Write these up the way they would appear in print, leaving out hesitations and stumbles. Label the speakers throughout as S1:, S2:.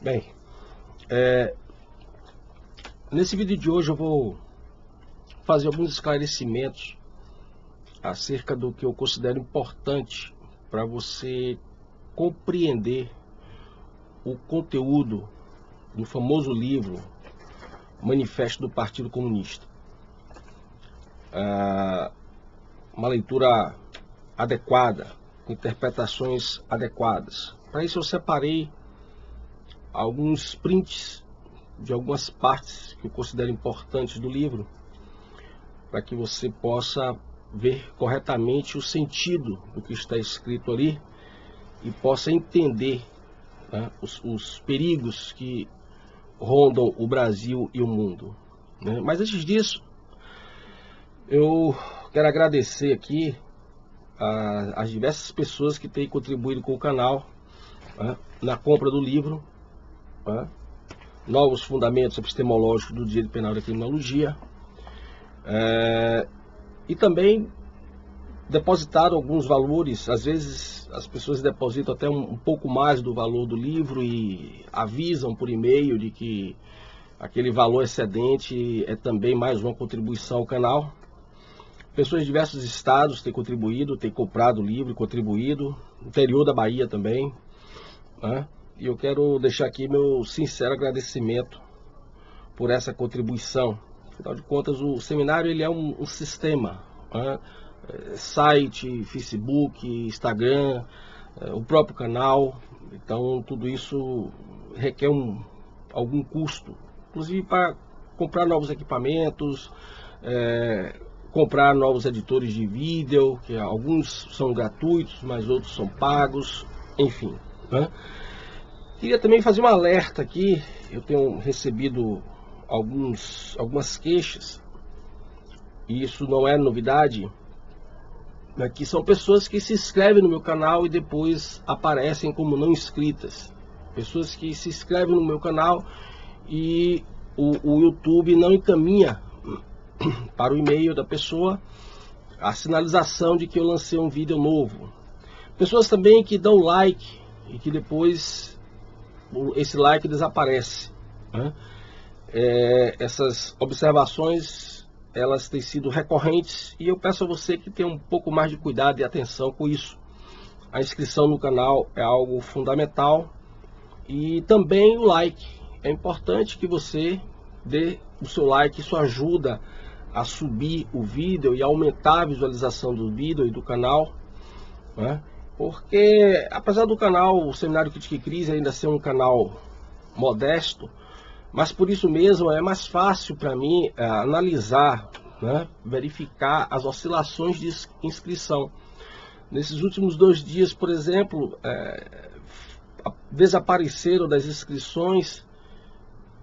S1: Bem, nesse vídeo de hoje eu vou fazer alguns esclarecimentos acerca do que eu considero importante para você compreender o conteúdo do famoso livro Manifesto do Partido Comunista. Uma leitura adequada, com interpretações adequadas. Para isso eu separei alguns prints de algumas partes que eu considero importantes do livro, para que você possa ver corretamente o sentido do que está escrito ali e possa entender, né, os perigos que rondam o Brasil e o mundo, né? Mas antes disso, eu quero agradecer aqui as diversas pessoas que têm contribuído com o canal, né, na compra do livro, né, Novos Fundamentos Epistemológicos do Direito Penal e da Criminologia, e também depositaram alguns valores. Às vezes as pessoas depositam até um pouco mais do valor do livro e avisam por e-mail de que aquele valor excedente é também mais uma contribuição ao canal. Pessoas de diversos estados têm contribuído, têm comprado o livro e contribuído, interior da Bahia também, né? E eu quero deixar aqui meu sincero agradecimento por essa contribuição. Afinal de contas, o seminário ele é um sistema, né? Site, Facebook, Instagram, o próprio canal. Então tudo isso requer algum custo, inclusive para comprar novos equipamentos, comprar novos editores de vídeo, que alguns são gratuitos, mas outros são pagos, enfim, né? Queria também fazer um alerta aqui. Eu tenho recebido algumas queixas, e isso não é novidade, né, que são pessoas que se inscrevem no meu canal e depois aparecem como não inscritas. Pessoas que se inscrevem no meu canal e o YouTube não encaminha para o e-mail da pessoa a sinalização de que eu lancei um vídeo novo. Pessoas também que dão like e que depois esse like desaparece, né? Essas observações, elas têm sido recorrentes e eu peço a você que tenha um pouco mais de cuidado e atenção com isso. A inscrição no canal é algo fundamental, e também o like. É importante que você dê o seu like. Isso ajuda a subir o vídeo e aumentar a visualização do vídeo e do canal, né? Porque apesar do canal, o Seminário Crítica e Crise, ainda ser um canal modesto, mas por isso mesmo é mais fácil para mim analisar, né, verificar as oscilações de inscrição. Nesses últimos 2 dias, por exemplo, desapareceram das inscrições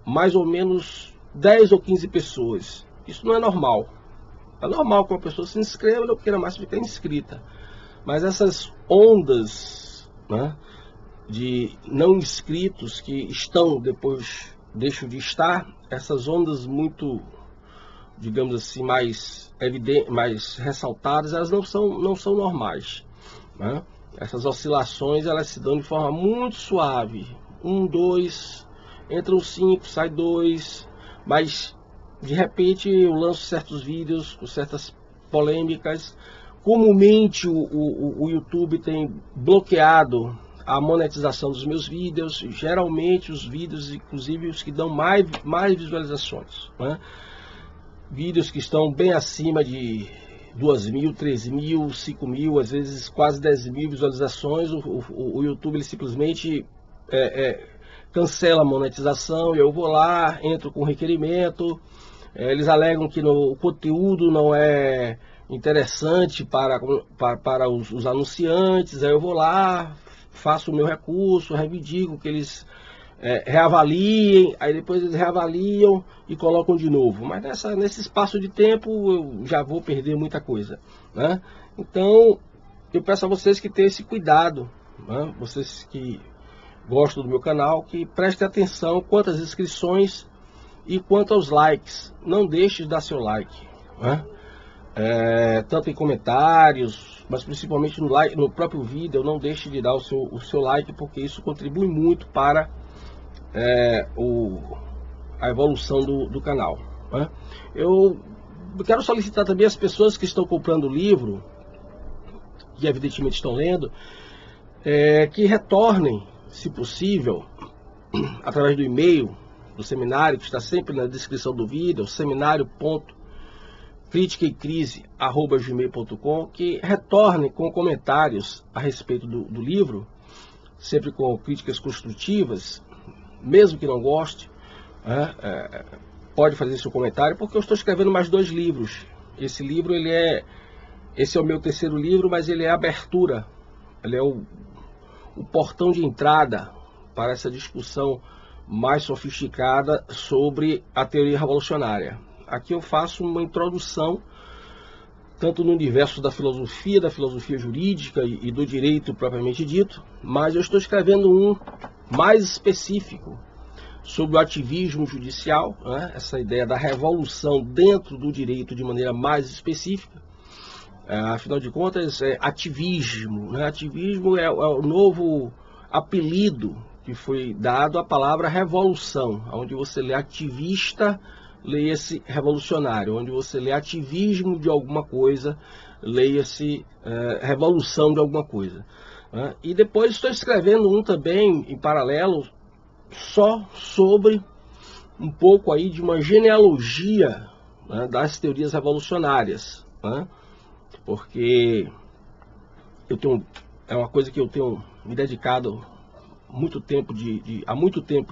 S1: mais ou menos 10 ou 15 pessoas. Isso não é normal. É normal que uma pessoa se inscreva e não queira mais ficar inscrita. Mas essas ondas, né, de não inscritos que estão, depois deixam de estar, essas ondas muito, digamos assim, mais evidentes, mais ressaltadas, elas não são normais, né? Essas oscilações, elas se dão de forma muito suave. 1, 2, entram 5, sai 2, mas de repente eu lanço certos vídeos com certas polêmicas. Comumente o YouTube tem bloqueado a monetização dos meus vídeos, geralmente os vídeos, inclusive os que dão mais visualizações, né? Vídeos que estão bem acima de 2.000, 3.000, 5.000, às vezes quase 10.000 visualizações, o YouTube ele simplesmente cancela a monetização. E eu vou lá, entro com requerimento, eles alegam que o conteúdo não é interessante para os anunciantes. Aí eu vou lá, faço o meu recurso, reivindico que eles reavaliem, aí depois eles reavaliam e colocam de novo. Mas nesse espaço de tempo eu já vou perder muita coisa, né? Então eu peço a vocês que tenham esse cuidado, né? Vocês que gostam do meu canal, que prestem atenção quanto às inscrições e quanto aos likes. Não deixe de dar seu like, né? Tanto em comentários, mas principalmente no like, no próprio vídeo. Não deixe de dar o seu like, porque isso contribui muito para a evolução do canal, né? Eu quero solicitar também às pessoas que estão comprando o livro, que evidentemente estão lendo, que retornem, se possível, através do e-mail do seminário, que está sempre na descrição do vídeo, seminário.criticaecrise@gmail.com, que retornem com comentários a respeito do livro, sempre com críticas construtivas, mesmo que não goste, pode fazer seu comentário, porque eu estou escrevendo mais 2 livros. Esse livro, esse é o meu 3º livro, mas ele é a abertura, ele é o portão de entrada para essa discussão mais sofisticada sobre a teoria revolucionária. Aqui eu faço uma introdução tanto no universo da filosofia jurídica e do direito propriamente dito, mas eu estou escrevendo um mais específico sobre o ativismo judicial, né? Essa ideia da revolução dentro do direito de maneira mais específica. Afinal de contas, ativismo, né? Ativismo é o novo apelido que foi dado à palavra revolução. Onde você lê ativista, leia-se revolucionário. Onde você lê ativismo de alguma coisa, leia-se revolução de alguma coisa. E depois estou escrevendo um também, em paralelo, só sobre um pouco aí de uma genealogia, né, das teorias revolucionárias, né? Porque é uma coisa que eu tenho me dedicado há muito tempo de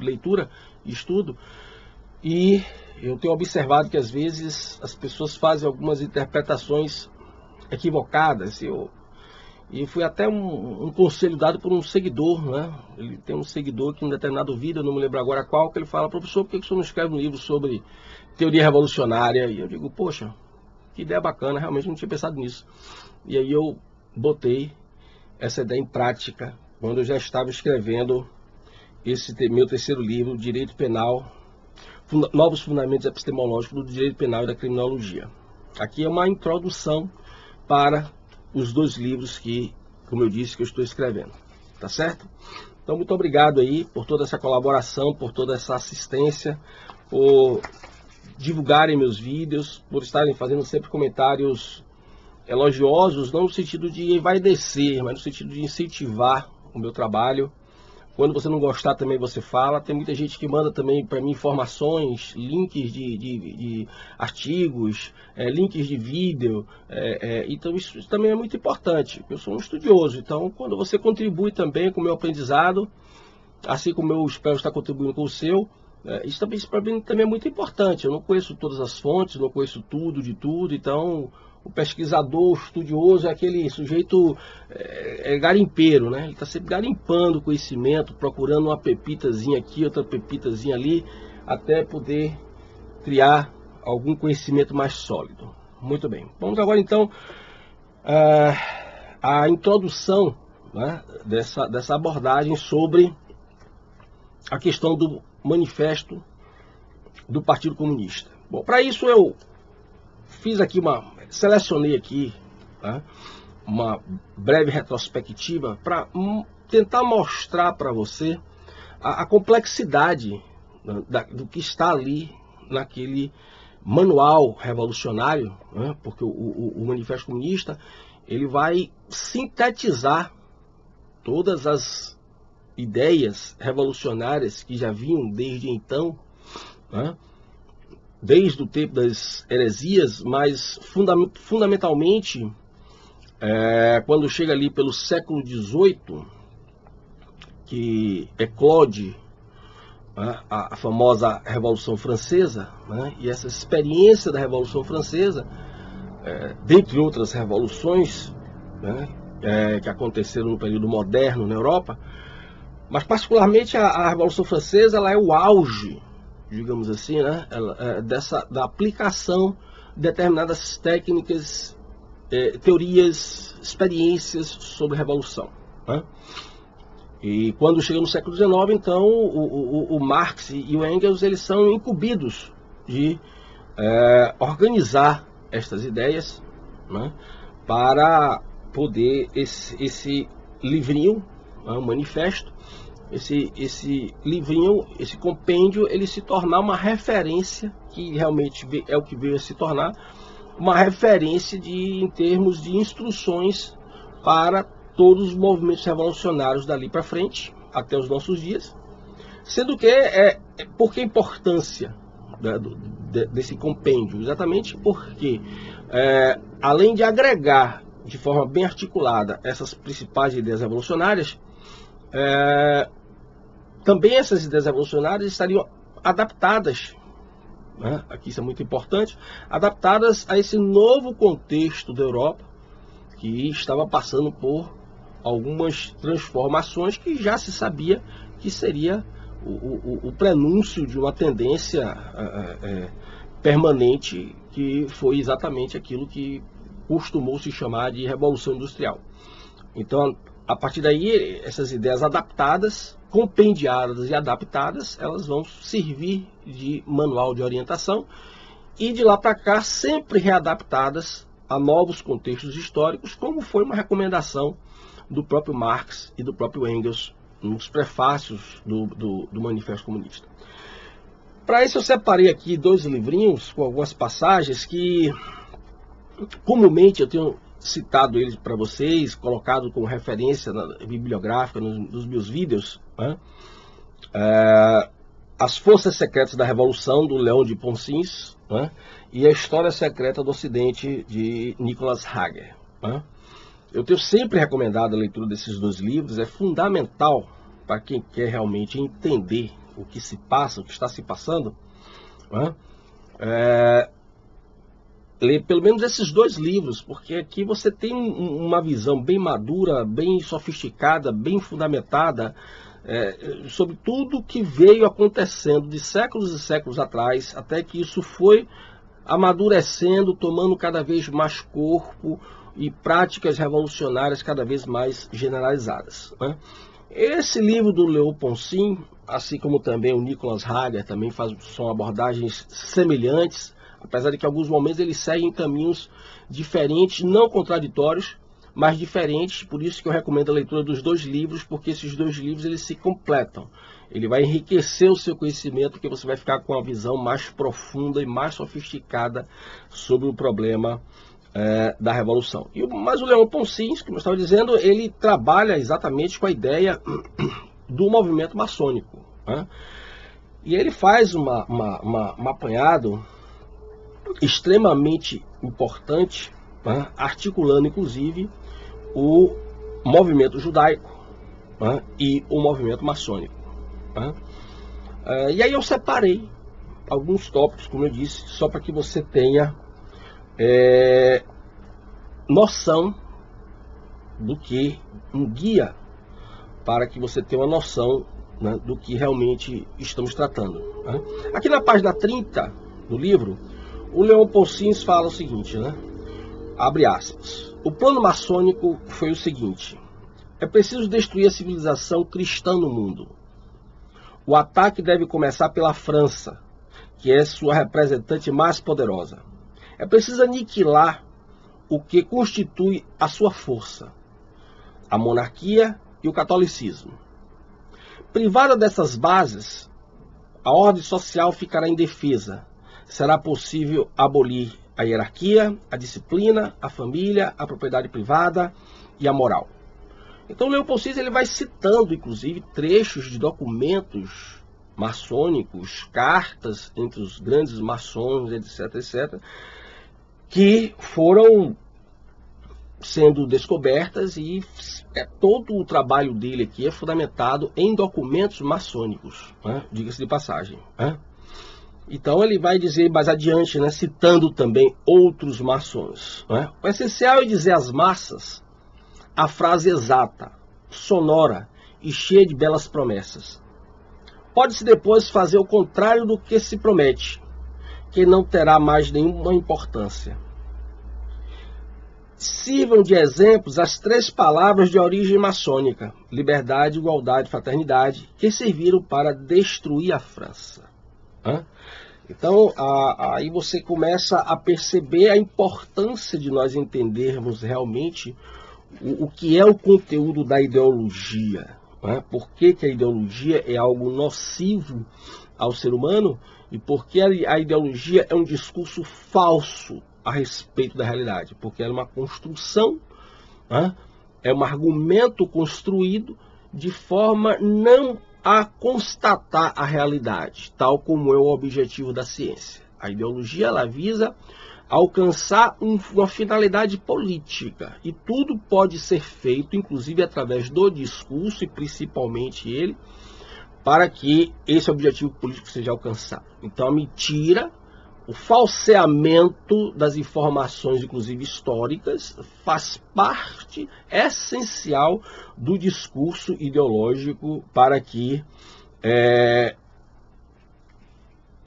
S1: leitura e estudo, e eu tenho observado que às vezes as pessoas fazem algumas interpretações equivocadas. E foi até um conselho dado por um seguidor, né? Ele tem um seguidor que em um determinado vídeo, eu não me lembro agora qual, que ele fala: professor, por que o senhor não escreve um livro sobre teoria revolucionária? E eu digo: poxa, que ideia bacana, realmente não tinha pensado nisso. E aí eu botei essa ideia em prática quando eu já estava escrevendo esse meu 3º livro, Direito Penal, Novos Fundamentos Epistemológicos do Direito Penal e da Criminologia. Aqui é uma introdução para os 2 livros que, como eu disse, que eu estou escrevendo. Tá certo? Então, muito obrigado aí por toda essa colaboração, por toda essa assistência, por divulgarem meus vídeos, por estarem fazendo sempre comentários elogiosos, não no sentido de envaidecer, mas no sentido de incentivar o meu trabalho. Quando você não gostar também você fala. Tem muita gente que manda também para mim informações, links de artigos, links de vídeo. Então isso também é muito importante. Eu sou um estudioso, então quando você contribui também com o meu aprendizado, assim como eu espero estar contribuindo com o seu, isso para mim também é muito importante. Eu não conheço todas as fontes, não conheço tudo de tudo, então o pesquisador, o estudioso é aquele sujeito garimpeiro, né? Ele está sempre garimpando conhecimento, procurando uma pepitazinha aqui, outra pepitazinha ali, até poder criar algum conhecimento mais sólido. Muito bem. Vamos agora então à introdução, né, dessa abordagem sobre a questão do manifesto do Partido Comunista. Bom, para isso eu fiz aqui selecionei aqui, tá, uma breve retrospectiva para tentar mostrar para você a complexidade do que está ali naquele manual revolucionário, né, porque o Manifesto Comunista ele vai sintetizar todas as ideias revolucionárias que já vinham desde então, né, desde o tempo das heresias, mas fundamentalmente quando chega ali pelo século XVIII, que eclode a famosa Revolução Francesa, né, e essa experiência da Revolução Francesa, dentre outras revoluções, né, que aconteceram no período moderno na Europa, mas particularmente a Revolução Francesa ela é o auge, digamos assim, né, da aplicação de determinadas técnicas, teorias, experiências sobre revolução, né? E quando chega no século XIX, então, o Marx e o Engels eles são incumbidos de organizar estas ideias, né, para poder esse livrinho, um manifesto, esse livrinho, esse compêndio, ele se tornar uma referência, que realmente é o que veio a se tornar, uma referência em termos de instruções para todos os movimentos revolucionários dali para frente, até os nossos dias. Sendo que, por que a importância desse compêndio? Exatamente porque, além de agregar de forma bem articulada essas principais ideias revolucionárias, também essas ideias revolucionárias estariam adaptadas, né? Aqui isso é muito importante, adaptadas a esse novo contexto da Europa, que estava passando por algumas transformações que já se sabia que seria o prenúncio de uma tendência permanente, que foi exatamente aquilo que costumou se chamar de Revolução Industrial. Então, a partir daí, essas ideias adaptadas, compendiadas e adaptadas, elas vão servir de manual de orientação e de lá para cá sempre readaptadas a novos contextos históricos, como foi uma recomendação do próprio Marx e do próprio Engels nos prefácios do Manifesto Comunista. Para isso eu separei aqui 2 livrinhos com algumas passagens que comumente eu tenho citado eles para vocês, colocado como referência bibliográfica nos meus vídeos, né? As Forças Secretas da Revolução, do Léon de Ponsins, né? E A História Secreta do Ocidente, de Nicholas Hager, né? Eu tenho sempre recomendado a leitura desses 2 livros, é fundamental para quem quer realmente entender o que se passa, o que está se passando, né? Ler pelo menos esses 2 livros, porque aqui você tem uma visão bem madura, bem sofisticada, bem fundamentada, sobre tudo que veio acontecendo de séculos e séculos atrás, até que isso foi amadurecendo, tomando cada vez mais corpo e práticas revolucionárias cada vez mais generalizadas, né? Esse livro do Léon Ponsins, assim como também o Nicholas Hager, também são abordagens semelhantes, apesar de que em alguns momentos eles seguem caminhos diferentes, não contraditórios, mas diferentes. Por isso que eu recomendo a leitura dos 2 livros, porque esses 2 livros eles se completam. Ele vai enriquecer o seu conhecimento, porque você vai ficar com uma visão mais profunda e mais sofisticada sobre o problema da Revolução. Mas o Léon Ponsins, como eu estava dizendo, ele trabalha exatamente com a ideia do movimento maçônico, né? E ele faz um apanhado extremamente importante, né? Articulando inclusive o movimento judaico, né? E o movimento maçônico, né? E aí eu separei alguns tópicos, como eu disse, só para que você tenha noção do que, um guia para que você tenha uma noção, né, do que realmente estamos tratando, né? Aqui na página 30 do livro, o Léon Ponsins fala o seguinte, né? Abre aspas. O plano maçônico foi o seguinte: é preciso destruir a civilização cristã no mundo. O ataque deve começar pela França, que é sua representante mais poderosa. É preciso aniquilar o que constitui a sua força, a monarquia e o catolicismo. Privada dessas bases, a ordem social ficará indefesa. Será possível abolir a hierarquia, a disciplina, a família, a propriedade privada e a moral. Então, Léon Ponsins ele vai citando, inclusive, trechos de documentos maçônicos, cartas entre os grandes maçons, etc., etc., que foram sendo descobertas, e todo o trabalho dele aqui é fundamentado em documentos maçônicos, né? Diga-se de passagem, né? Então ele vai dizer mais adiante, né, citando também outros maçons, né? O essencial é dizer às massas a frase exata, sonora e cheia de belas promessas. Pode-se depois fazer o contrário do que se promete, que não terá mais nenhuma importância. Sirvam de exemplos as 3 palavras de origem maçônica: liberdade, igualdade, fraternidade, que serviram para destruir a França. Então, aí você começa a perceber a importância de nós entendermos realmente o que é o conteúdo da ideologia, né? Por que a ideologia é algo nocivo ao ser humano e por que a ideologia é um discurso falso a respeito da realidade? Porque ela é uma construção, né? É um argumento construído de forma não a constatar a realidade, tal como é o objetivo da ciência. A ideologia ela visa alcançar uma finalidade política, e tudo pode ser feito, inclusive através do discurso, e principalmente ele, para que esse objetivo político seja alcançado. Então a mentira, o falseamento das informações, inclusive históricas, faz parte essencial do discurso ideológico para que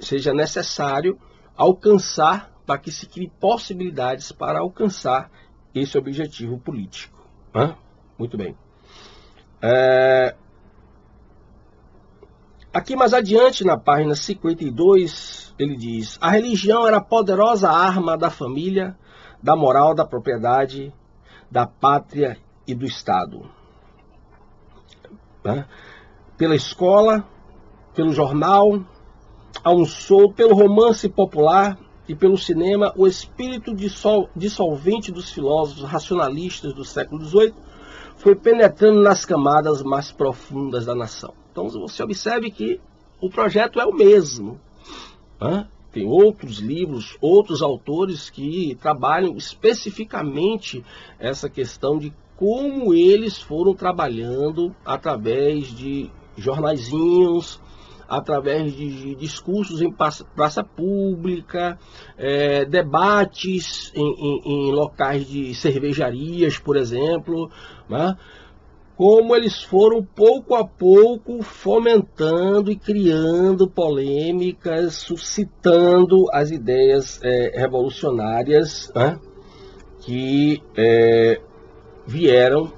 S1: seja necessário alcançar, para que se crie possibilidades para alcançar esse objetivo político. Muito bem. Aqui mais adiante, na página 52, ele diz: a religião era a poderosa arma da família, da moral, da propriedade, da pátria e do Estado. Pela escola, pelo jornal, pelo romance popular e pelo cinema, o espírito dissolvente dos filósofos racionalistas do século XVIII foi penetrando nas camadas mais profundas da nação. Então você observe que o projeto é o mesmo. Tem outros livros, outros autores que trabalham especificamente essa questão de como eles foram trabalhando através de jornaizinhos, através de discursos em praça pública, debates em locais de cervejarias, por exemplo, como eles foram pouco a pouco fomentando e criando polêmicas, suscitando as ideias revolucionárias que vieram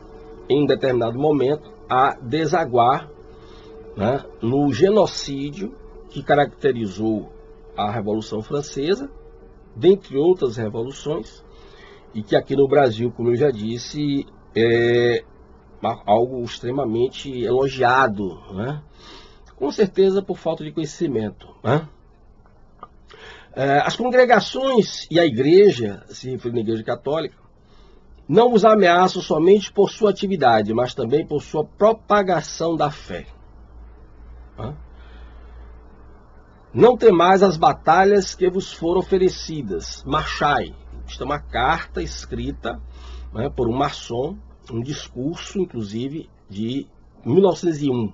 S1: em um determinado momento a desaguar no genocídio que caracterizou a Revolução Francesa, dentre outras revoluções, e que aqui no Brasil, como eu já disse, é algo extremamente elogiado, com certeza por falta de conhecimento. As congregações e a igreja, se referindo à Igreja Católica, não os ameaçam somente por sua atividade, mas também por sua propagação da fé. Não temais as batalhas que vos foram oferecidas, marchai. Isto é uma carta escrita por um maçom, um discurso, inclusive, de 1901.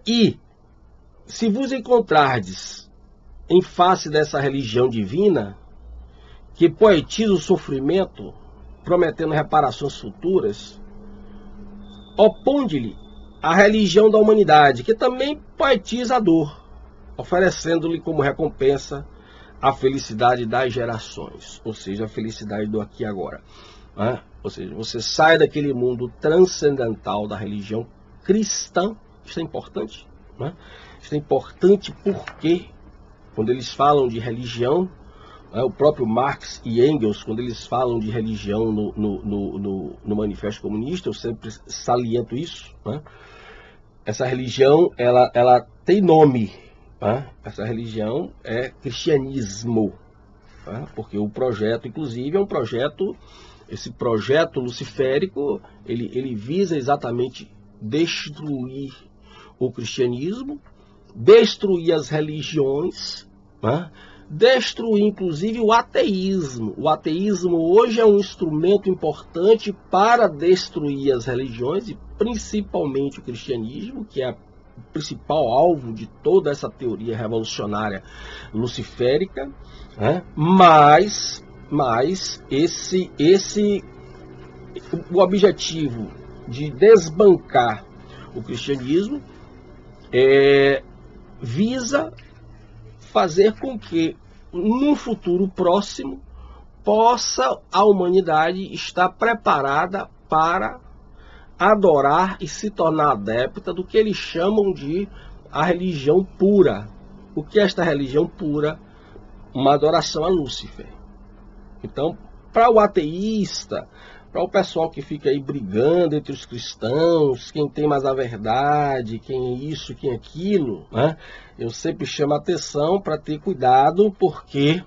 S1: E, se vos encontrardes em face dessa religião divina, que poetiza o sofrimento, prometendo reparações futuras, oponde-lhe a religião da humanidade, que também poetiza a dor, oferecendo-lhe como recompensa a felicidade das gerações, ou seja, a felicidade do aqui e agora. Ou seja, você sai daquele mundo transcendental da religião cristã. Isso é importante. Isso é importante porque, quando eles falam de religião, o próprio Marx e Engels, quando eles falam de religião no Manifesto Comunista, eu sempre saliento isso. Essa religião, ela tem nome. Essa religião é cristianismo. Porque o projeto, inclusive, é um projeto. Esse projeto luciférico, ele visa exatamente destruir o cristianismo, destruir as religiões, destruir inclusive o ateísmo. O ateísmo hoje é um instrumento importante para destruir as religiões e principalmente o cristianismo, que é o principal alvo de toda essa teoria revolucionária luciférica, mas o objetivo de desbancar o cristianismo visa fazer com que, num futuro próximo, possa a humanidade estar preparada para adorar e se tornar adepta do que eles chamam de a religião pura. O que é esta religião pura? Uma adoração a Lúcifer. Então, para o ateísta, Para o pessoal que fica aí brigando entre os cristãos, quem tem mais a verdade, quem é isso, quem é aquilo, né? Eu sempre chamo a atenção para ter cuidado, porque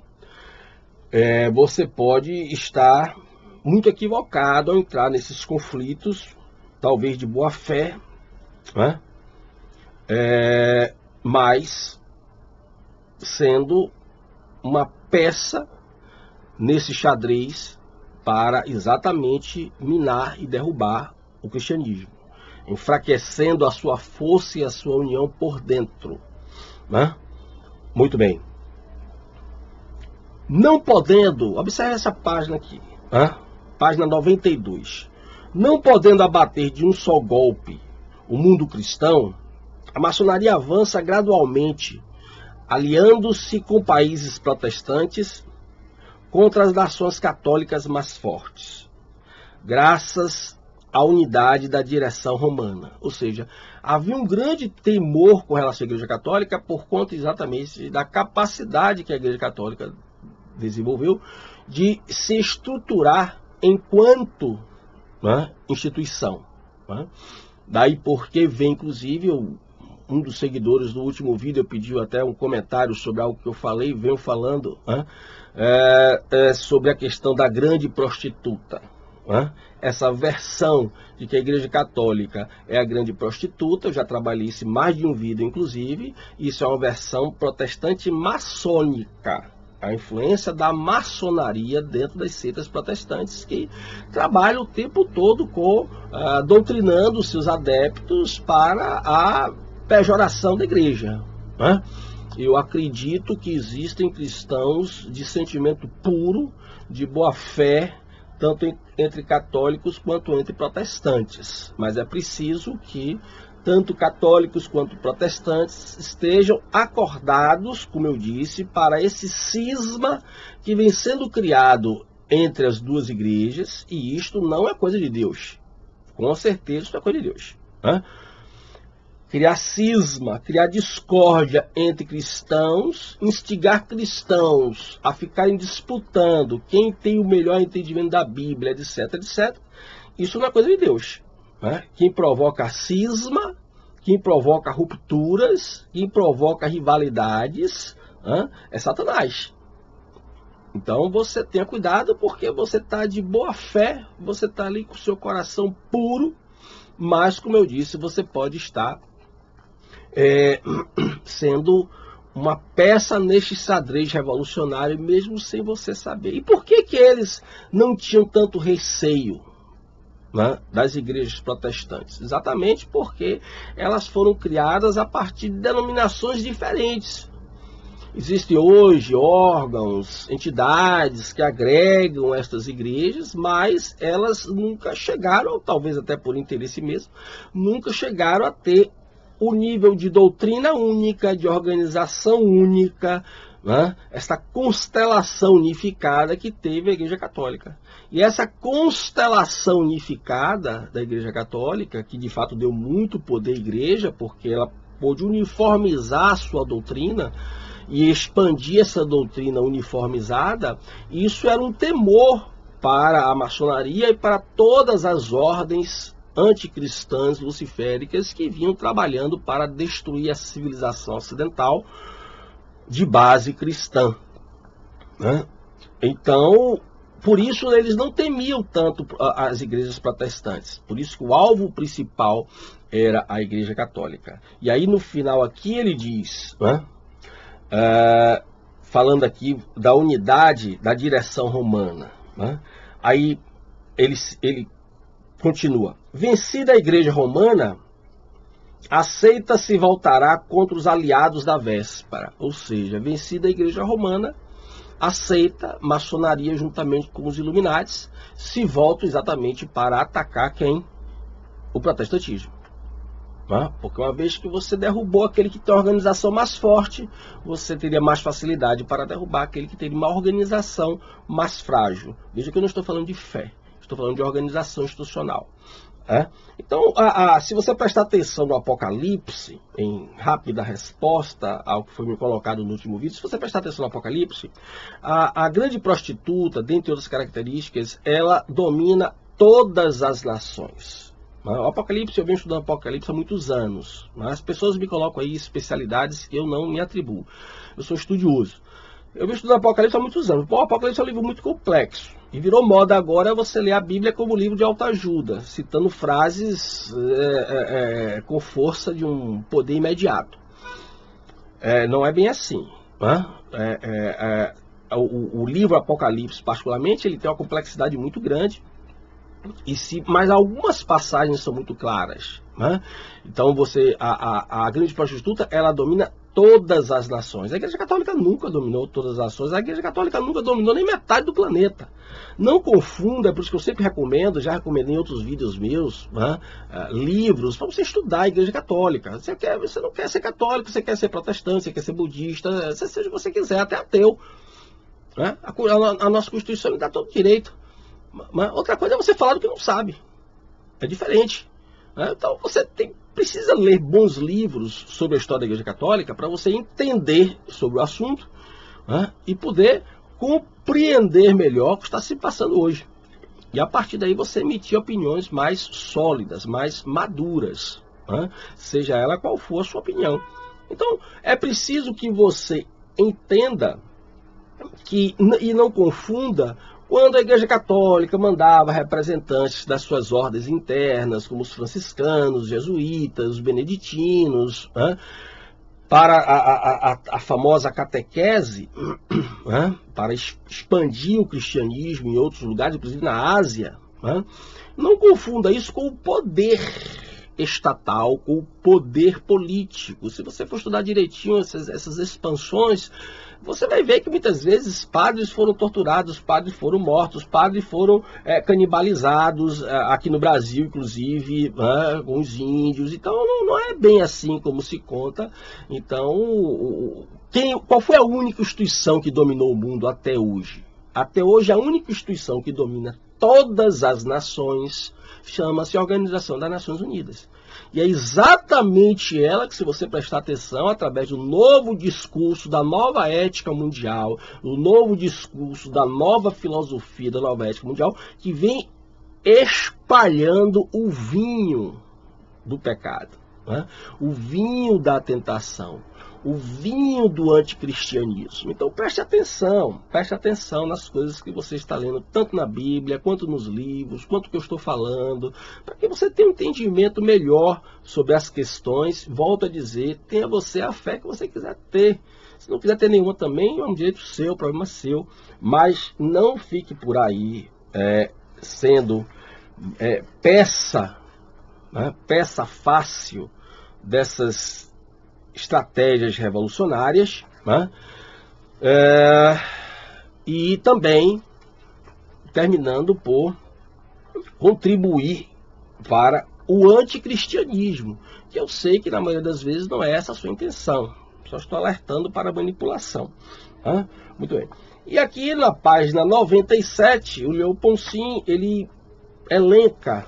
S1: você pode estar muito equivocado ao entrar nesses conflitos, talvez de boa fé, né? Mas sendo uma peça nesse xadrez para exatamente minar e derrubar o cristianismo, enfraquecendo a sua força e a sua união por dentro, né? Muito bem. Não podendo, observe essa página aqui, né? Página 92. Não podendo abater de um só golpe o mundo cristão, a maçonaria avança gradualmente, aliando-se com países protestantes contra as nações católicas mais fortes, graças à unidade da direção romana. Ou seja, havia um grande temor com relação à Igreja Católica por conta exatamente da capacidade que a Igreja Católica desenvolveu de se estruturar enquanto, né, instituição, né? Daí porque vem, inclusive, um dos seguidores do último vídeo pediu até um comentário sobre algo que eu falei, venho falando, né, sobre a questão da grande prostituta, né? Essa versão de que a Igreja Católica é a grande prostituta, eu já trabalhei isso em mais de um vídeo, inclusive, isso é uma versão protestante maçônica, a influência da maçonaria dentro das seitas protestantes que trabalham o tempo todo doutrinando seus adeptos para a pejoração da igreja, né? Eu acredito que existem cristãos de sentimento puro, de boa fé, tanto entre católicos quanto entre protestantes, mas é preciso que tanto católicos quanto protestantes estejam acordados, como eu disse, para esse cisma que vem sendo criado entre as duas igrejas, e isto não é coisa de Deus. Com certeza isso é coisa de Deus, né? Criar cisma, criar discórdia entre cristãos, instigar cristãos a ficarem disputando quem tem o melhor entendimento da Bíblia, etc, etc. Isso não é coisa de Deus, né? Quem provoca cisma, quem provoca rupturas, quem provoca rivalidades, né, é Satanás. Então você tenha cuidado, porque você está de boa fé, você está ali com o seu coração puro, mas, como eu disse, você pode estar sendo uma peça neste xadrez revolucionário, mesmo sem você saber. E por que eles não tinham tanto receio, né, das igrejas protestantes? Exatamente porque elas foram criadas a partir de denominações diferentes. Existem hoje órgãos, entidades que agregam estas igrejas, mas elas nunca chegaram, ou talvez até por interesse mesmo, nunca chegaram a ter o nível de doutrina única, de organização única, né? Essa constelação unificada que teve a Igreja Católica. E essa constelação unificada da Igreja Católica, que de fato deu muito poder à Igreja, porque ela pôde uniformizar a sua doutrina e expandir essa doutrina uniformizada, isso era um temor para a maçonaria e para todas as ordens anticristãs luciféricas que vinham trabalhando para destruir a civilização ocidental de base cristã, né? Então, por isso eles não temiam tanto as igrejas protestantes. Por isso que o alvo principal era a Igreja Católica. E aí no final aqui ele diz, né, falando aqui da unidade da direção romana, né, aí ele continua: vencida a Igreja Romana, a seita se voltará contra os aliados da véspera. Ou seja, vencida a Igreja Romana, a seita, maçonaria juntamente com os Illuminates, se voltam exatamente para atacar quem? O protestantismo. Porque uma vez que você derrubou aquele que tem a organização mais forte, você teria mais facilidade para derrubar aquele que tem uma organização mais frágil. Veja que eu não estou falando de fé, estou falando de organização institucional. Então, se você prestar atenção no Apocalipse, em rápida resposta ao que foi me colocado no último vídeo, se você prestar atenção no Apocalipse, a grande prostituta, dentre outras características, ela domina todas as nações. O Apocalipse, eu venho estudando Apocalipse há muitos anos. As pessoas me colocam aí especialidades que eu não me atribuo. Eu sou estudioso. Eu venho estudando Apocalipse há muitos anos. O Apocalipse é um livro muito complexo. E virou moda agora você ler a Bíblia como livro de autoajuda, citando frases com força de um poder imediato. Não é bem assim. O livro Apocalipse, particularmente, ele tem uma complexidade muito grande. Mas algumas passagens são muito claras. Então a grande prostituta, ela domina todas as nações. A Igreja Católica nunca dominou todas as nações. A Igreja Católica nunca dominou nem metade do planeta. Não confunda, é por isso que eu sempre recomendo, já recomendei em outros vídeos meus, livros para você estudar a Igreja Católica. Você não quer ser católico, você quer ser protestante, você quer ser budista, seja o que você quiser, até ateu. A nossa Constituição lhe dá todo direito. Mas outra coisa é você falar do que não sabe. É diferente. Então você precisa ler bons livros sobre a história da Igreja Católica para você entender sobre o assunto e poder compreender melhor o que está se passando hoje. E a partir daí você emitir opiniões mais sólidas, mais maduras, seja ela qual for a sua opinião. Então é preciso que você entenda e não confunda. Quando a Igreja Católica mandava representantes das suas ordens internas, como os franciscanos, os jesuítas, os beneditinos, para a famosa catequese, para expandir o cristianismo em outros lugares, inclusive na Ásia, não confunda isso com o poder estatal, com o poder político. Se você for estudar direitinho essas expansões, você vai ver que muitas vezes padres foram torturados, padres foram mortos, padres foram canibalizados, aqui no Brasil, inclusive, com os índios. Então, não é bem assim como se conta. Então, qual foi a única instituição que dominou o mundo até hoje? Até hoje, a única instituição que domina todas as nações chama-se Organização das Nações Unidas. E é exatamente ela que, se você prestar atenção, através do novo discurso da nova ética mundial, do novo discurso da nova filosofia da nova ética mundial, que vem espalhando o vinho do pecado, o vinho da tentação, o vinho do anticristianismo. Então preste atenção nas coisas que você está lendo, tanto na Bíblia, quanto nos livros, quanto que eu estou falando, para que você tenha um entendimento melhor sobre as questões. Volto a dizer, tenha você a fé que você quiser ter. Se não quiser ter nenhuma também, é um direito seu, problema seu, mas não fique por aí sendo peça fácil dessas estratégias revolucionárias, e também terminando por contribuir para o anticristianismo, que eu sei que na maioria das vezes não é essa a sua intenção, só estou alertando para a manipulação. Muito bem. E aqui na página 97, o Leo Ponsin, ele elenca,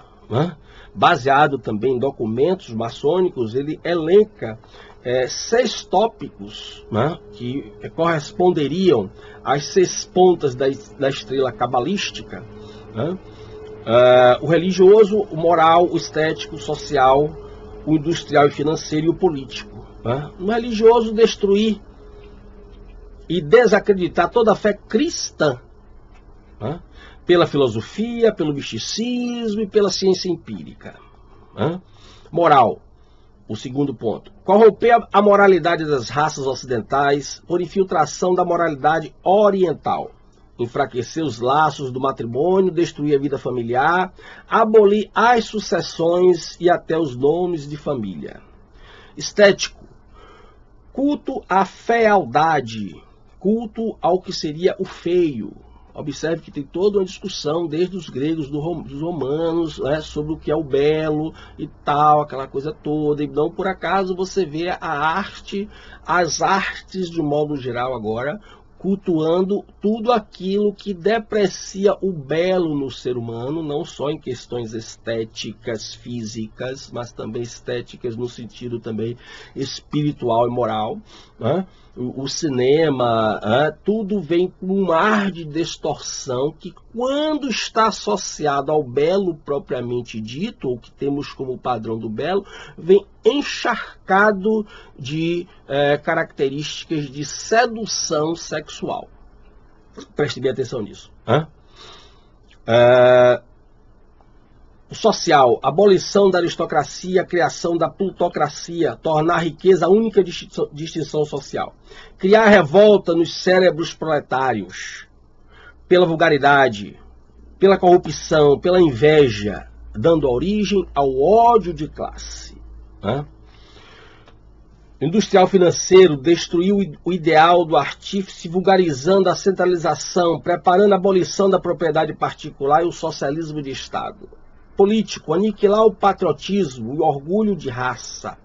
S1: baseado também em documentos maçônicos, ele elenca 6 tópicos, que corresponderiam às 6 pontas da estrela cabalística, o religioso, o moral, o estético, o social, o industrial e financeiro e o político. No religioso, destruir e desacreditar toda a fé cristã, pela filosofia, pelo misticismo e pela ciência empírica. Moral, o segundo ponto. Corromper a moralidade das raças ocidentais por infiltração da moralidade oriental. Enfraquecer os laços do matrimônio, destruir a vida familiar, abolir as sucessões e até os nomes de família. Estético. Culto à fealdade. Culto ao que seria o feio. Observe que tem toda uma discussão, desde os gregos, dos romanos, sobre o que é o belo e tal, aquela coisa toda. E não por acaso você vê a arte, as artes de um modo geral agora, cultuando tudo aquilo que deprecia o belo no ser humano, não só em questões estéticas, físicas, mas também estéticas no sentido também espiritual e moral, né? O cinema, tudo vem com um ar de distorção que, quando está associado ao belo propriamente dito, ou que temos como padrão do belo, vem encharcado de características de sedução sexual. Preste bem atenção nisso. Social, abolição da aristocracia, criação da plutocracia, tornar a riqueza a única distinção social. Criar revolta nos cérebros proletários, pela vulgaridade, pela corrupção, pela inveja, dando origem ao ódio de classe. Industrial financeiro, destruiu o ideal do artífice, vulgarizando a centralização, preparando a abolição da propriedade particular e o socialismo de Estado. Político, aniquilar o patriotismo e o orgulho de raça,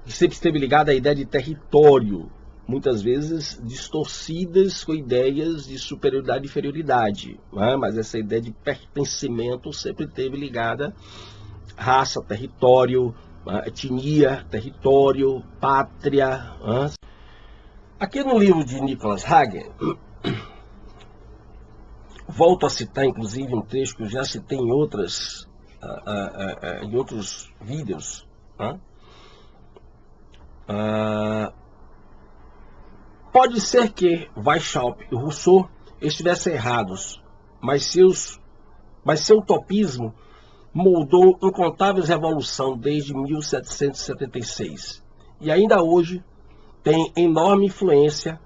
S1: que sempre esteve ligado à ideia de território, muitas vezes distorcidas com ideias de superioridade e inferioridade, mas essa ideia de pertencimento sempre esteve ligada à raça, território, etnia, território, pátria. Aqui no livro de Nicholas Hagen, volto a citar, inclusive, um trecho que eu já citei em outros vídeos. Pode ser que Weishaupt e Rousseau estivessem errados, mas seu utopismo moldou incontáveis revoluções desde 1776 e ainda hoje tem enorme influência.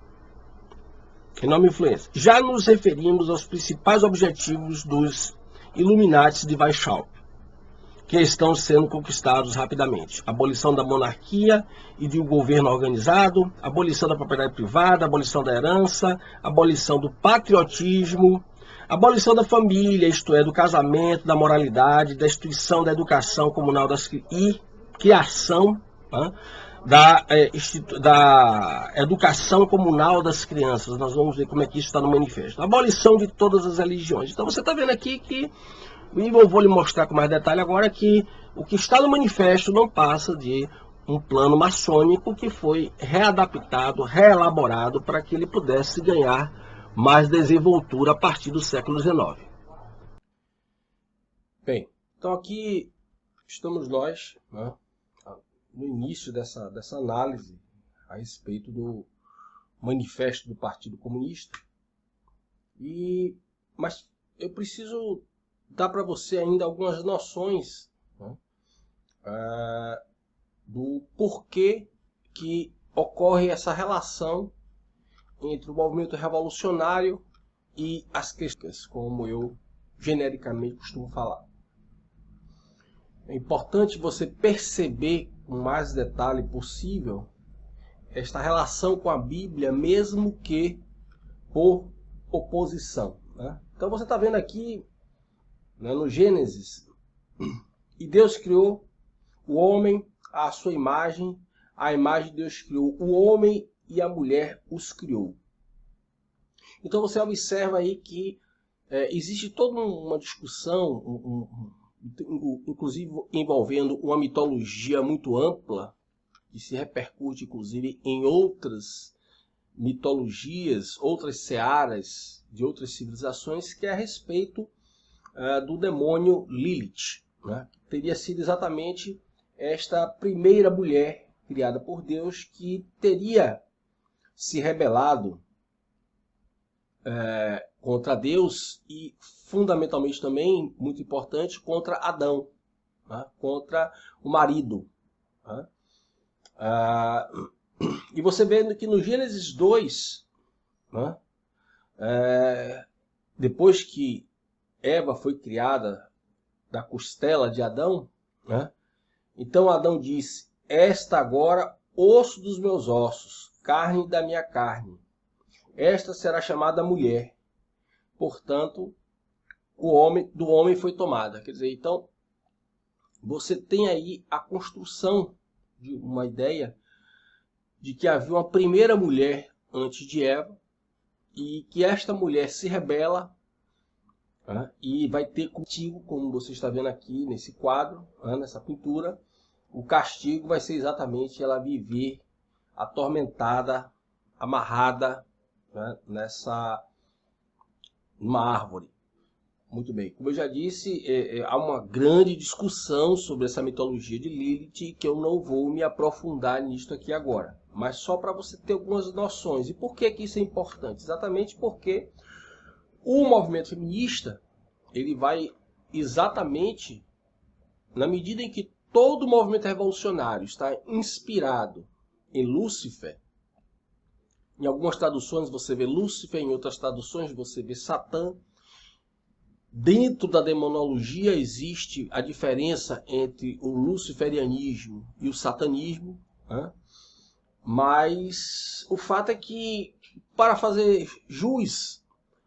S1: Já nos referimos aos principais objetivos dos Illuminati de Weishaupt, que estão sendo conquistados rapidamente. Abolição da monarquia e de um governo organizado, abolição da propriedade privada, abolição da herança, abolição do patriotismo, abolição da família, isto é, do casamento, da moralidade, da instituição da educação comunal e criação da educação comunal das crianças. Nós vamos ver como é que isso está no manifesto. Abolição de todas as religiões. Então você está vendo aqui que, eu vou lhe mostrar com mais detalhe agora, que o que está no manifesto não passa de um plano maçônico que foi readaptado, reelaborado para que ele pudesse ganhar mais desenvoltura a partir do século XIX. Bem, então aqui estamos nós, no início dessa análise a respeito do manifesto do Partido Comunista. Mas eu preciso dar para você ainda algumas noções do porquê que ocorre essa relação entre o movimento revolucionário e as questões, como eu genericamente costumo falar. É importante você perceber com o mais detalhe possível esta relação com a Bíblia, mesmo que por oposição. Então você está vendo aqui, no Gênesis, e Deus criou o homem à sua imagem, a imagem de Deus criou o homem e a mulher os criou. Então você observa aí que existe toda uma discussão, inclusive envolvendo uma mitologia muito ampla, que se repercute inclusive em outras mitologias, outras searas de outras civilizações, que é a respeito do demônio Lilith, que teria sido exatamente esta primeira mulher criada por Deus, que teria se rebelado contra Deus e, fundamentalmente também, muito importante, contra Adão, contra o marido. E você vê que no Gênesis 2, depois que Eva foi criada da costela de Adão, então Adão disse: esta agora, osso dos meus ossos, carne da minha carne. Esta será chamada mulher. Portanto, do homem foi tomada. Quer dizer, então, você tem aí a construção de uma ideia de que havia uma primeira mulher antes de Eva e que esta mulher se rebela, né, e vai ter castigo, como você está vendo aqui nesse quadro, né, nessa pintura. O castigo vai ser exatamente ela viver atormentada, amarrada, né, numa árvore. Muito bem, como eu já disse, há uma grande discussão sobre essa mitologia de Lilith, que eu não vou me aprofundar nisto aqui agora, mas só para você ter algumas noções. E por que que isso é importante? Exatamente porque o movimento feminista, ele vai exatamente na medida em que todo movimento revolucionário está inspirado em Lúcifer. Em algumas traduções você vê Lúcifer, em outras traduções você vê Satã. Dentro da demonologia existe a diferença entre o luciferianismo e o satanismo, né? Mas o fato é que, para fazer jus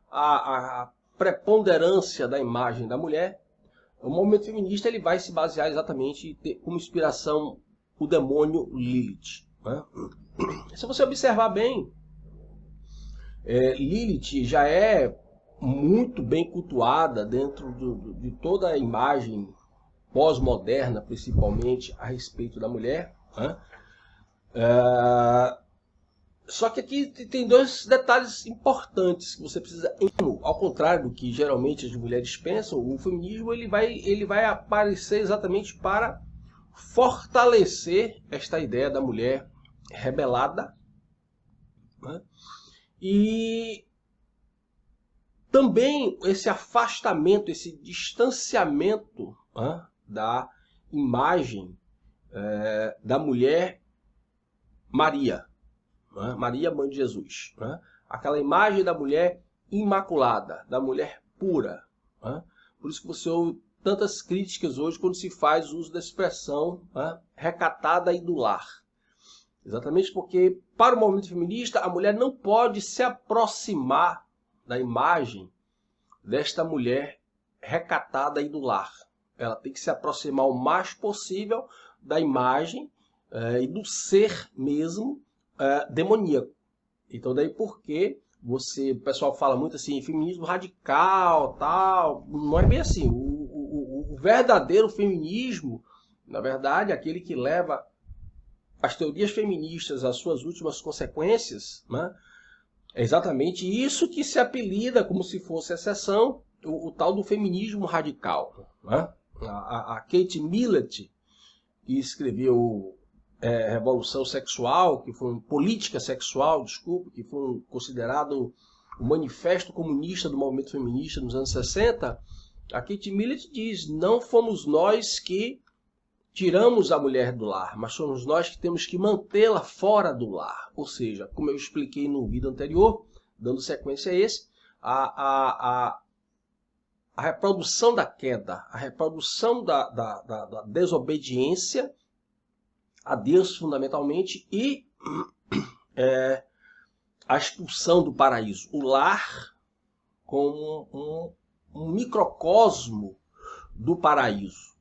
S1: à preponderância da imagem da mulher, o movimento feminista ele vai se basear exatamente em ter como inspiração o demônio Lilith, né? Se você observar bem, Lilith já é muito bem cultuada dentro de toda a imagem pós-moderna, principalmente a respeito da mulher, né? Só que aqui tem dois detalhes importantes que você precisa entender. Ao contrário do que geralmente as mulheres pensam, o feminismo ele vai aparecer exatamente para fortalecer esta ideia da mulher rebelada, né? E também esse afastamento, esse distanciamento, né, da imagem da mulher Maria, né, Maria, mãe de Jesus, né, aquela imagem da mulher imaculada, da mulher pura, né. Por isso que você ouve tantas críticas hoje quando se faz uso da expressão, né, recatada e do lar. Exatamente porque, para o movimento feminista, a mulher não pode se aproximar da imagem desta mulher recatada e do lar. Ela tem que se aproximar o mais possível da imagem e do ser mesmo demoníaco. Então daí porque o pessoal fala muito assim, feminismo radical, tal, não é bem assim. O verdadeiro feminismo, na verdade, aquele que leva as teorias feministas às suas últimas consequências, né? É exatamente isso que se apelida, como se fosse exceção, o tal do feminismo radical, né? A Kate Millett, que escreveu Revolução Sexual, que foi política sexual, desculpa, que foi considerado o manifesto comunista do movimento feminista nos anos 60, a Kate Millett diz, não fomos nós que tiramos a mulher do lar, mas somos nós que temos que mantê-la fora do lar. Ou seja, como eu expliquei no vídeo anterior, dando sequência a esse, a reprodução da queda, a reprodução da desobediência a Deus fundamentalmente e a expulsão do paraíso. O lar como um microcosmo do paraíso.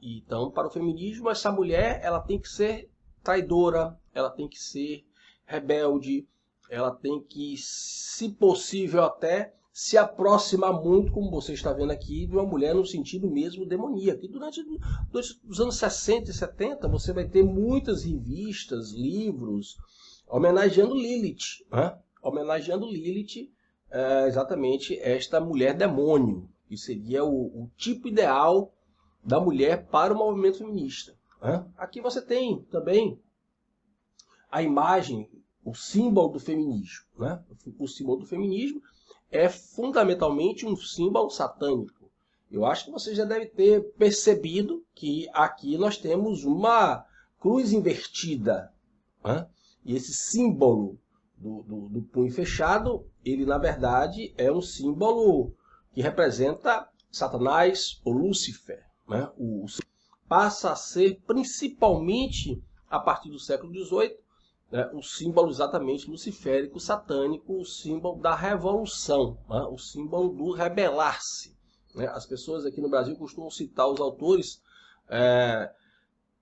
S1: Então, para o feminismo, essa mulher ela tem que ser traidora, ela tem que ser rebelde, ela tem que, se possível até, se aproximar muito, como você está vendo aqui, de uma mulher no sentido mesmo demoníaco. E durante os anos 60 e 70, você vai ter muitas revistas, livros, homenageando Lilith. Homenageando Lilith, exatamente esta mulher demônio, que seria o tipo ideal da mulher para o movimento feminista. Aqui você tem também a imagem, o símbolo do feminismo. O símbolo do feminismo é fundamentalmente um símbolo satânico. Eu acho que você já deve ter percebido que aqui nós temos uma cruz invertida. E esse símbolo do punho fechado, ele na verdade é um símbolo que representa Satanás ou Lúcifer. Passa a ser, principalmente a partir do século XVIII, o símbolo exatamente luciférico, satânico, o símbolo da revolução, o símbolo do rebelar-se. As pessoas aqui no Brasil costumam citar os autores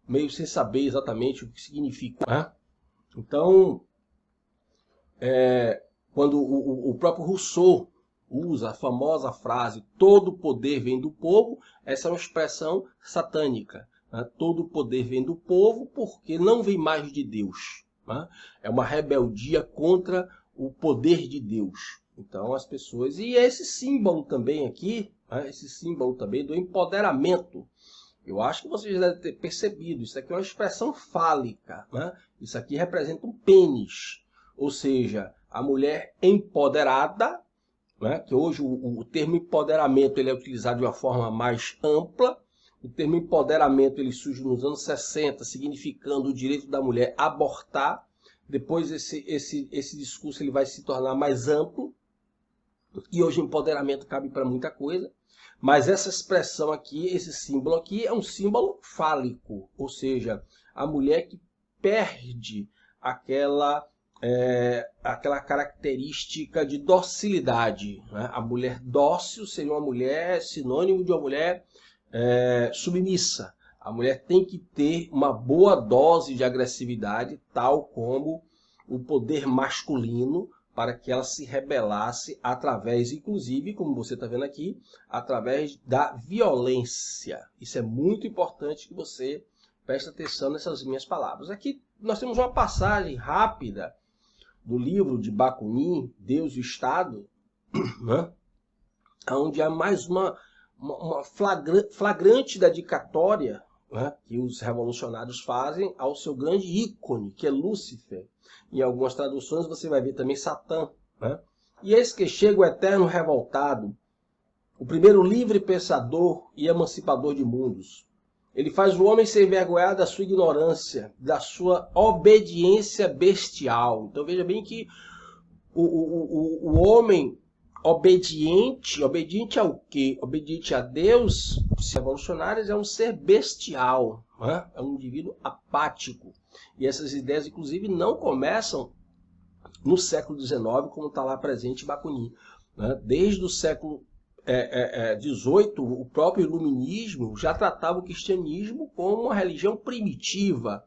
S1: meio sem saber exatamente o que significa. Então, quando o próprio Rousseau usa a famosa frase todo o poder vem do povo, essa é uma expressão satânica. Né? Todo o poder vem do povo porque não vem mais de Deus. Né? É uma rebeldia contra o poder de Deus. Então as pessoas... E esse símbolo também aqui, né? Esse símbolo também do empoderamento. Eu acho que vocês devem ter percebido. Isso aqui é uma expressão fálica. Né? Isso aqui representa um pênis. Ou seja, a mulher empoderada, né? Que hoje o termo empoderamento ele é utilizado de uma forma mais ampla. O termo empoderamento ele surge nos anos 60, significando o direito da mulher abortar. Depois esse discurso ele vai se tornar mais amplo. E hoje empoderamento cabe para muita coisa. Mas essa expressão aqui, esse símbolo aqui, é um símbolo fálico. Ou seja, a mulher que perde aquela característica de docilidade. Né? A mulher dócil seria uma mulher sinônimo de uma mulher submissa. A mulher tem que ter uma boa dose de agressividade, tal como o poder masculino, para que ela se rebelasse através, inclusive, como você está vendo aqui, através da violência. Isso é muito importante que você preste atenção nessas minhas palavras. Aqui nós temos uma passagem rápida do livro de Bakunin, Deus e o Estado, né? Onde há mais uma flagrante dedicatória, né, que os revolucionários fazem ao seu grande ícone, que é Lúcifer. Em algumas traduções você vai ver também Satã. Né? E eis que chega o eterno revoltado, o primeiro livre pensador e emancipador de mundos. Ele faz o homem se envergonhar da sua ignorância, da sua obediência bestial. Então veja bem que o homem obediente ao quê? Obediente a Deus, os revolucionários, é um ser bestial, né? É um indivíduo apático. E essas ideias, inclusive, não começam no século XIX, como está lá presente em Bakunin. Né? Desde o século XVIII, o próprio iluminismo já tratava o cristianismo como uma religião primitiva.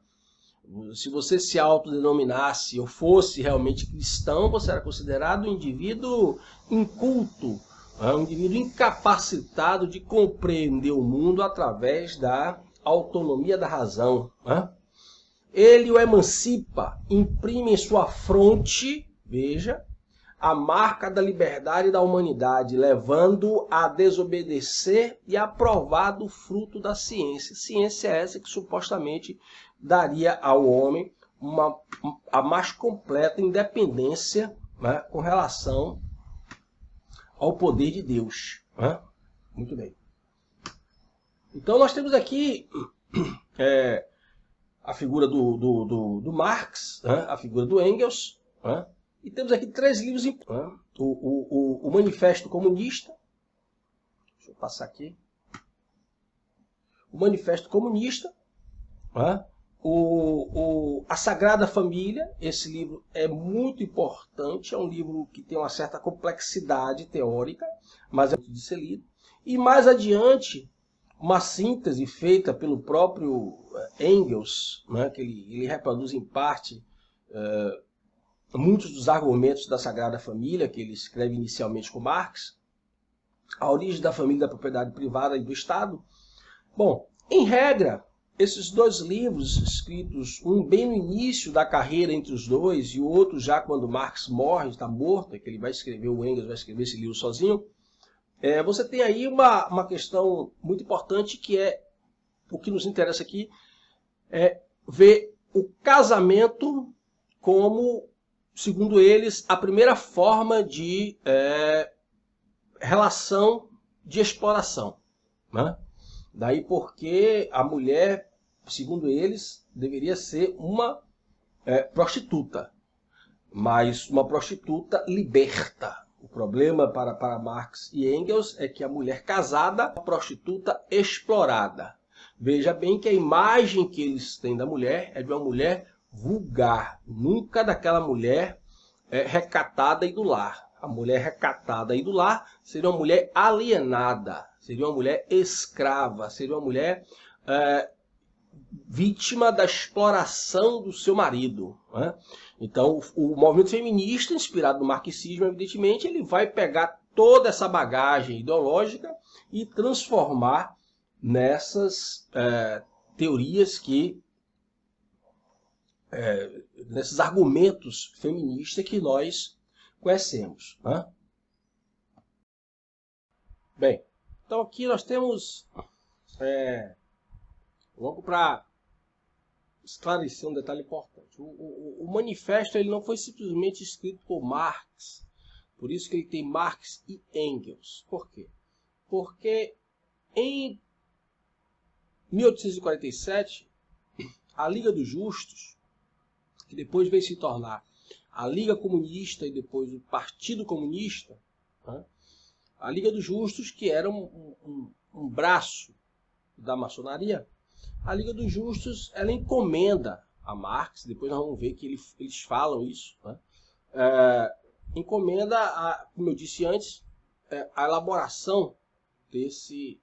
S1: Se você se autodenominasse ou fosse realmente cristão, você era considerado um indivíduo inculto, um indivíduo incapacitado de compreender o mundo através da autonomia da razão. Ele o emancipa, imprime em sua fronte, veja, a marca da liberdade e da humanidade, levando-o a desobedecer e a provar do fruto da ciência. Ciência é essa que supostamente daria ao homem a mais completa independência, né, com relação ao poder de Deus. Né? Muito bem. Então nós temos aqui a figura do Marx, né, a figura do Engels, né, e temos aqui 3 livros importantes. Né? O Manifesto Comunista. Deixa eu passar aqui. O Manifesto Comunista. Né? A Sagrada Família. Esse livro é muito importante. É um livro que tem uma certa complexidade teórica, mas é muito de ser lido. E mais adiante, uma síntese feita pelo próprio Engels, né, que ele reproduz em parte muitos dos argumentos da Sagrada Família, que ele escreve inicialmente com Marx, a origem da família, da propriedade privada e do Estado. Bom, em regra, esses 2 livros escritos, um bem no início da carreira entre os dois e o outro já quando Marx morre, está morto, é que ele vai escrever, o Engels vai escrever esse livro sozinho, você tem aí uma questão muito importante que é, o que nos interessa aqui, é ver o casamento como, segundo eles, a primeira forma de relação de exploração. Né? Daí porque a mulher, segundo eles, deveria ser uma prostituta, mas uma prostituta liberta. O problema para Marx e Engels é que a mulher casada é uma prostituta explorada. Veja bem que a imagem que eles têm da mulher é de uma mulher vulgar, nunca daquela mulher recatada e do lar. A mulher recatada e do lar seria uma mulher alienada, seria uma mulher escrava, seria uma mulher vítima da exploração do seu marido. Né? Então, o movimento feminista, inspirado no marxismo, evidentemente, ele vai pegar toda essa bagagem ideológica e transformar nessas teorias nesses argumentos feministas que nós conhecemos. Né? Bem, então aqui nós temos, logo para esclarecer um detalhe importante, o manifesto ele não foi simplesmente escrito por Marx, por isso que ele tem Marx e Engels. Por quê? Porque em 1847, a Liga dos Justos, que depois veio se tornar a Liga Comunista e depois o Partido Comunista, né? A Liga dos Justos, que era um braço da maçonaria, a Liga dos Justos ela encomenda a Marx, depois nós vamos ver que eles falam isso, né? Encomenda, como eu disse antes, a elaboração desse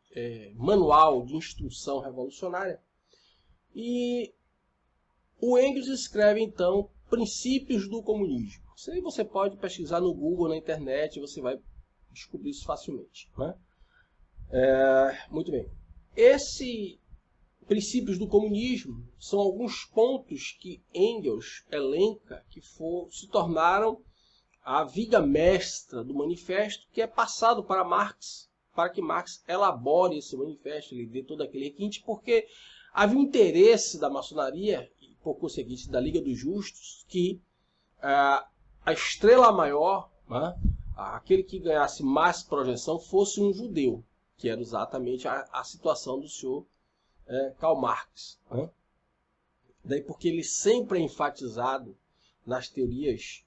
S1: manual de instrução revolucionária. E o Engels escreve, então, Princípios do Comunismo. Isso aí você pode pesquisar no Google, na internet, você vai descobrir isso facilmente. Né? Muito bem. Esse Princípios do Comunismo são alguns pontos que Engels elenca que se tornaram a viga mestra do manifesto, que é passado para Marx, para que Marx elabore esse manifesto, ele dê todo aquele requinte, porque havia um interesse da maçonaria, e por conseguinte da Liga dos Justos, que a estrela maior, né, aquele que ganhasse mais projeção, fosse um judeu, que era exatamente a situação do senhor Karl Marx. Né? Daí porque ele sempre é enfatizado nas teorias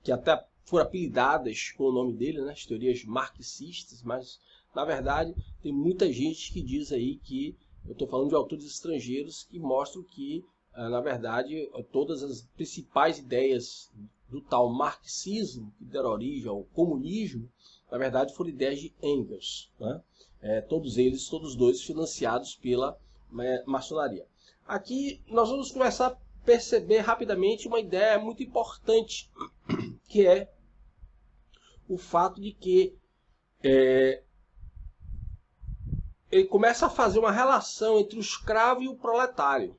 S1: que até foram apelidadas com o nome dele, né, as teorias marxistas, mas na verdade tem muita gente que diz aí que, eu estou falando de autores estrangeiros que mostram que, na verdade, todas as principais ideias do tal marxismo, que deram origem ao comunismo, na verdade foram ideias de Engels. Né? Todos dois financiados pela maçonaria. Aqui nós vamos começar a perceber rapidamente uma ideia muito importante, que é o fato de que ele começa a fazer uma relação entre o escravo e o proletário.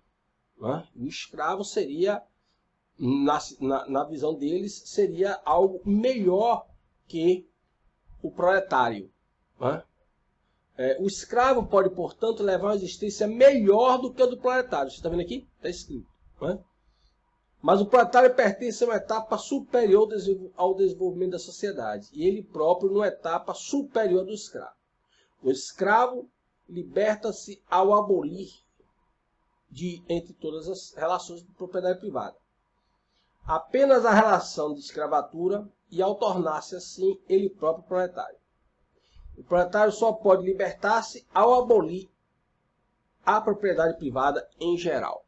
S1: Né? O escravo seria, na visão deles, seria algo melhor que o proletário. Né? O escravo pode, portanto, levar uma existência melhor do que a do proletário. Você está vendo aqui? Está escrito. Né? Mas o proletário pertence a uma etapa superior ao desenvolvimento da sociedade, e ele próprio numa etapa superior do escravo. O escravo liberta-se ao abolir entre todas as relações de propriedade privada apenas a relação de escravatura, e ao tornar-se assim ele próprio proletário. O proletário só pode libertar-se ao abolir a propriedade privada em geral.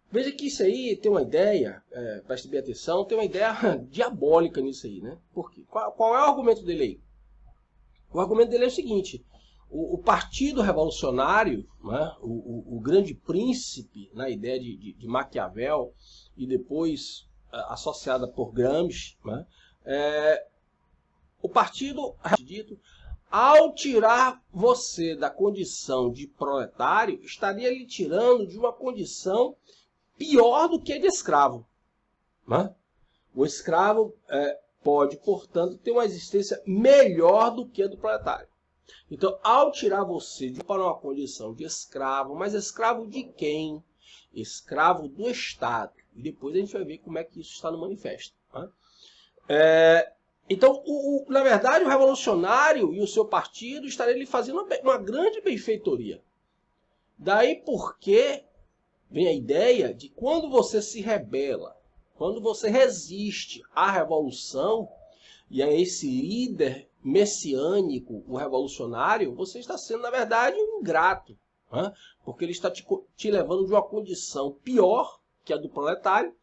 S1: Veja que isso aí tem uma ideia, preste bem atenção, tem uma ideia diabólica nisso aí, né? Por quê? Qual é o argumento dele aí? O argumento dele é o seguinte: o Partido Revolucionário, né, o grande príncipe na ideia de Maquiavel e depois associada por Gramsci, né, o partido dito, ao tirar você da condição de proletário, estaria lhe tirando de uma condição pior do que a de escravo. Né? O escravo pode, portanto, ter uma existência melhor do que a do proletário. Então, ao tirar você para uma condição de escravo, mas escravo de quem? Escravo do Estado. E depois a gente vai ver como é que isso está no manifesto. Né? Então, na verdade, o revolucionário e o seu partido estariam lhe fazendo uma grande benfeitoria. Daí porque vem a ideia de quando você se rebela, quando você resiste à revolução e a esse líder messiânico, o revolucionário, você está sendo, na verdade, um ingrato. Né? Porque ele está te levando de uma condição pior que a do proletário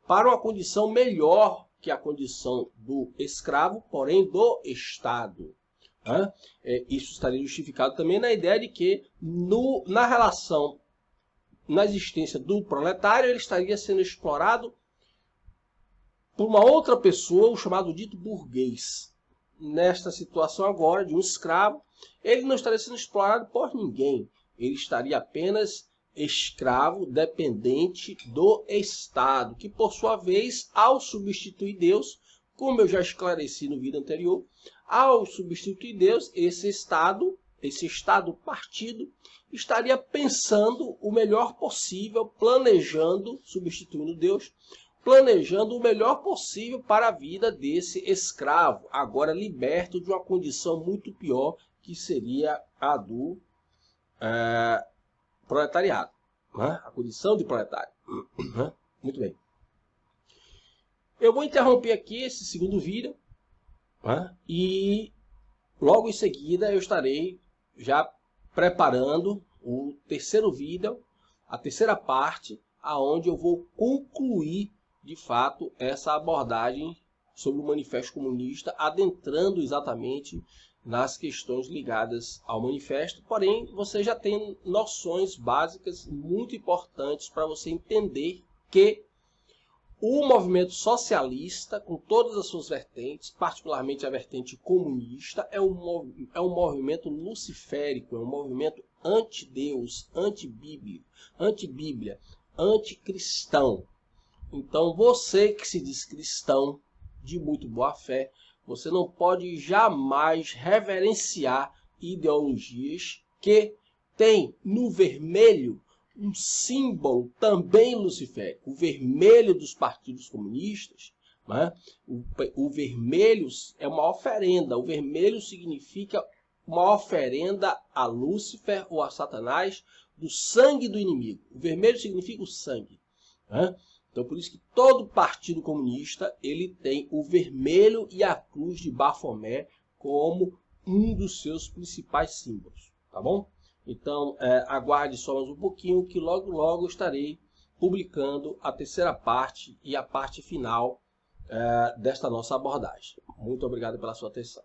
S1: para uma condição melhor que a condição do escravo, porém do Estado. Né? Isso estaria justificado também na ideia de que na relação na existência do proletário, ele estaria sendo explorado por uma outra pessoa, o chamado dito burguês. Nesta situação agora de um escravo, ele não estaria sendo explorado por ninguém. Ele estaria apenas escravo dependente do Estado, que por sua vez, ao substituir Deus, como eu já esclareci no vídeo anterior, ao substituir Deus, esse Estado partido, estaria pensando o melhor possível, planejando, substituindo Deus, planejando o melhor possível para a vida desse escravo, agora liberto de uma condição muito pior, que seria a do proletariado, né? A condição de proletário. Muito bem. Eu vou interromper aqui esse segundo vídeo, né? E logo em seguida eu estarei já preparando o terceiro vídeo, a terceira parte, aonde eu vou concluir de fato essa abordagem sobre o Manifesto Comunista, adentrando exatamente nas questões ligadas ao manifesto. Porém, você já tem noções básicas muito importantes para você entender que o movimento socialista, com todas as suas vertentes, particularmente a vertente comunista, é um movimento luciférico, é um movimento anti-Deus, anti-Bíblia, anticristão. Então, você que se diz cristão de muito boa fé, você não pode jamais reverenciar ideologias que têm no vermelho um símbolo também luciférico. O vermelho dos partidos comunistas, né? O vermelho é uma oferenda. O vermelho significa uma oferenda a Lúcifer ou a Satanás do sangue do inimigo. O vermelho significa o sangue, né? Então, por isso que todo partido comunista ele tem o vermelho e a cruz de Bafomé como um dos seus principais símbolos, tá bom? Então, aguarde só mais um pouquinho que logo logo eu estarei publicando a terceira parte e a parte final desta nossa abordagem. Muito obrigado pela sua atenção.